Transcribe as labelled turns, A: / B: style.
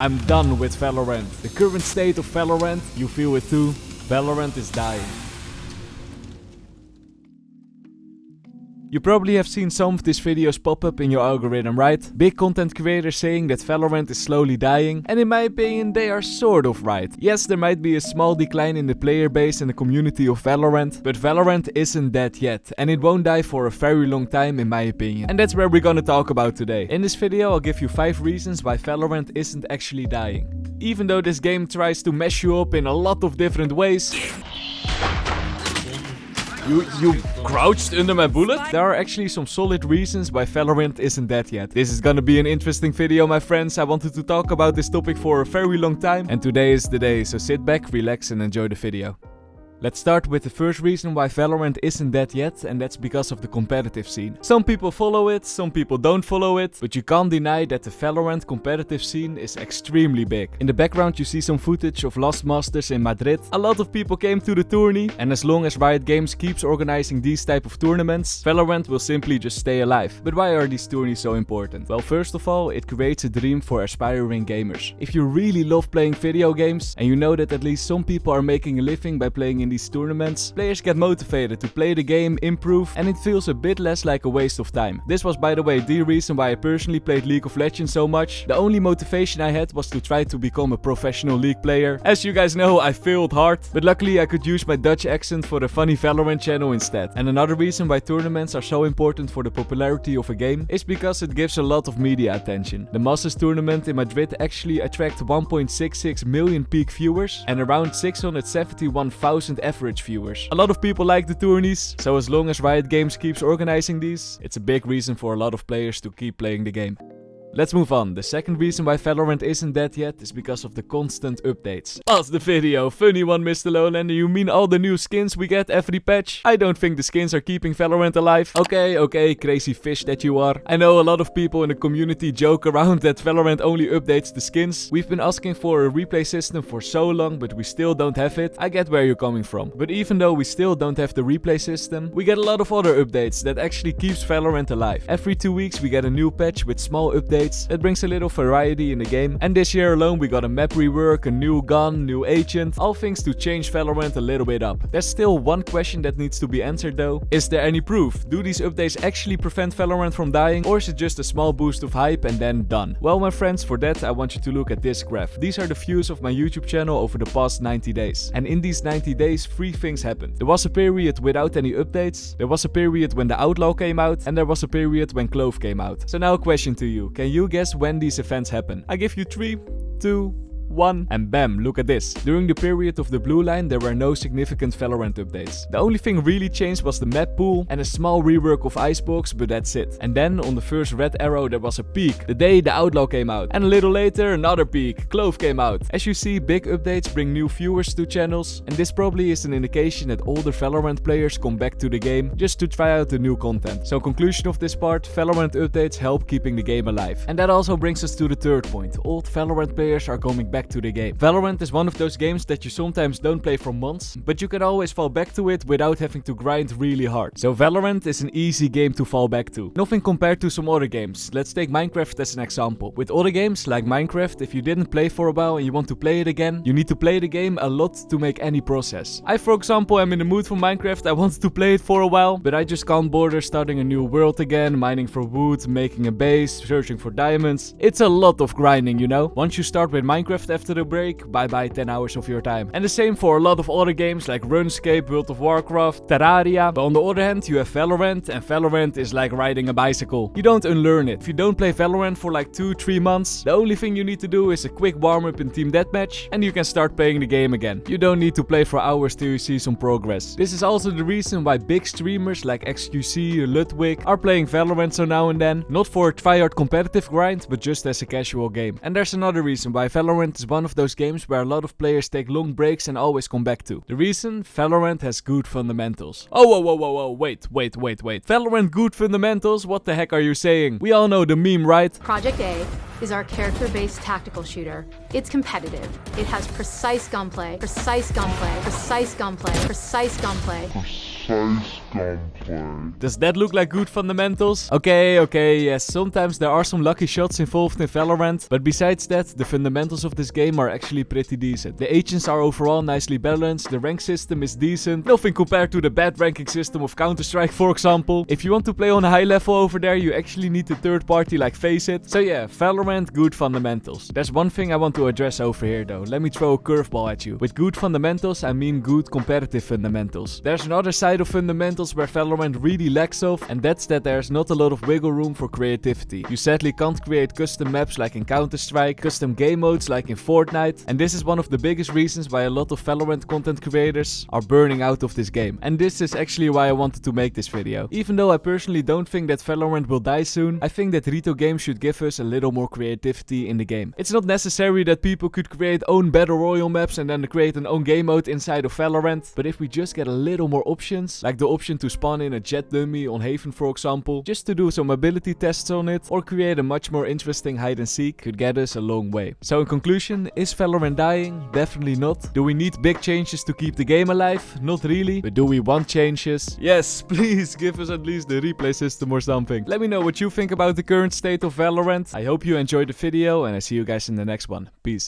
A: I'm done with Valorant. The current state of Valorant, you feel it too. Valorant is dying. You probably have seen some of these videos pop up in your algorithm, right? Big content creators saying that Valorant is slowly dying, and in my opinion they are sort of right. Yes, there might be a small decline in the player base and the community of Valorant, but Valorant isn't dead yet, and it won't die for a very long time in my opinion. And that's where we're gonna talk about today. In this video I'll give you 5 reasons why Valorant isn't actually dying. Even though this game tries to mess you up in a lot of different ways. You crouched under my bullet? There are actually some solid reasons why Valorant isn't dead yet. This is gonna be an interesting video, my friends. I wanted to talk about this topic for a very long time, and today is the day, so sit back, relax and enjoy the video. Let's start with the first reason why Valorant isn't dead yet, and that's because of the competitive scene. Some people follow it, some people don't follow it, but you can't deny that the Valorant competitive scene is extremely big. In the background you see some footage of Last Masters in Madrid. A lot of people came to the tourney, and as long as Riot Games keeps organizing these type of tournaments, Valorant will simply just stay alive. But why are these tourneys so important? Well, first of all, it creates a dream for aspiring gamers. If you really love playing video games, and you know that at least some people are making a living by playing in these tournaments, players get motivated to play the game, improve, and it feels a bit less like a waste of time. This was, by the way, the reason why I personally played League of Legends so much. The only motivation I had was to try to become a professional League player. As you guys know, I failed hard, but luckily I could use my Dutch accent for the funny Valorant channel instead. And another reason why tournaments are so important for the popularity of a game is because it gives a lot of media attention. The Masters tournament in Madrid actually attracted 1.66 million peak viewers and around 671,000 average viewers. A lot of people like the tourneys, so as long as Riot Games keeps organizing these, it's a big reason for a lot of players to keep playing the game. Let's move on. The second reason why Valorant isn't dead yet is because of the constant updates. Pause the video. Funny one, Mr. Lowlander. You mean all the new skins we get every patch? I don't think the skins are keeping Valorant alive. Okay, crazy fish that you are. I know a lot of people in the community joke around that Valorant only updates the skins. We've been asking for a replay system for so long, but we still don't have it. I get where you're coming from. But even though we still don't have the replay system, we get a lot of other updates that actually keeps Valorant alive. Every 2 weeks we get a new patch with small updates. It brings a little variety in the game, and this year alone we got a map rework, a new gun, new agent, all things to change Valorant a little bit up. There's still one question that needs to be answered though. Is there any proof? Do these updates actually prevent Valorant from dying, or is it just a small boost of hype and then done? Well, my friends, for that I want you to look at this graph. These are the views of my YouTube channel over the past 90 days. And in these 90 days 3 things happened. There was a period without any updates, there was a period when the Outlaw came out, and there was a period when Clove came out. So now a question to you. Can you guess when these events happen? I give you 3, 2, 1, and bam, look at this. During the period of the blue line, there were no significant Valorant updates. The only thing really changed was the map pool and a small rework of Icebox, but that's it. And then on the first red arrow there was a peak, the day the Outlaw came out. And a little later another peak, Clove came out. As you see, big updates bring new viewers to channels, and this probably is an indication that older Valorant players come back to the game just to try out the new content. So conclusion of this part, Valorant updates help keeping the game alive. And that also brings us to the third point. Old Valorant players are coming back to the game. Valorant is one of those games that you sometimes don't play for months, but you can always fall back to it without having to grind really hard. So Valorant is an easy game to fall back to. Nothing compared to some other games. Let's take Minecraft as an example. With other games like Minecraft, if you didn't play for a while and you want to play it again, you need to play the game a lot to make any process. I, for example, am in the mood for Minecraft. I wanted to play it for a while, but I just can't bother starting a new world again, mining for wood, making a base, searching for diamonds. It's a lot of grinding, you know? Once you start with Minecraft after the break, bye bye 10 hours of your time. And the same for a lot of other games like RuneScape, World of Warcraft, Terraria. But on the other hand, you have Valorant, and Valorant is like riding a bicycle. You don't unlearn it. If you don't play Valorant for like 2-3 months, the only thing you need to do is a quick warm up in Team Deathmatch, and you can start playing the game again. You don't need to play for hours till you see some progress. This is also the reason why big streamers like XQC or Ludwig are playing Valorant so now and then. Not for a tryhard competitive grind, but just as a casual game. And there's another reason why Valorant is one of those games where a lot of players take long breaks and always come back to. The reason? Valorant has good fundamentals. Oh, wait. Valorant good fundamentals? What the heck are you saying? We all know the meme, right?
B: Project A, is our character-based tactical shooter. It's competitive. It has precise gunplay, precise gunplay, precise gunplay, precise gunplay.
A: Does that look like good fundamentals? Okay, yes, sometimes there are some lucky shots involved in Valorant, but besides that, the fundamentals of this game are actually pretty decent. The agents are overall nicely balanced, the rank system is decent, nothing compared to the bad ranking system of Counter-Strike, for example. If you want to play on a high level over there, you actually need a third party like FACEIT. So yeah, Valorant, good fundamentals. There's one thing I want to address over here though. Let me throw a curveball at you. With good fundamentals, I mean good competitive fundamentals. There's another side of fundamentals where Valorant really lacks of, and that's that there's not a lot of wiggle room for creativity. You sadly can't create custom maps like in Counter-Strike, custom game modes like in Fortnite, and this is one of the biggest reasons why a lot of Valorant content creators are burning out of this game. And this is actually why I wanted to make this video. Even though I personally don't think that Valorant will die soon, I think that Rito Games should give us a little more creativity in the game. It's not necessary that people could create own battle royale maps and then create an own game mode inside of Valorant, but if we just get a little more options, like the option to spawn in a jet dummy on Haven for example, just to do some ability tests on it, or create a much more interesting hide and seek, could get us a long way. So in conclusion, is Valorant dying? Definitely not. Do we need big changes to keep the game alive? Not really. But do we want changes? Yes, please give us at least the replay system or something. Let me know what you think about the current state of Valorant. I hope you enjoyed the video and I see you guys in the next one. Peace.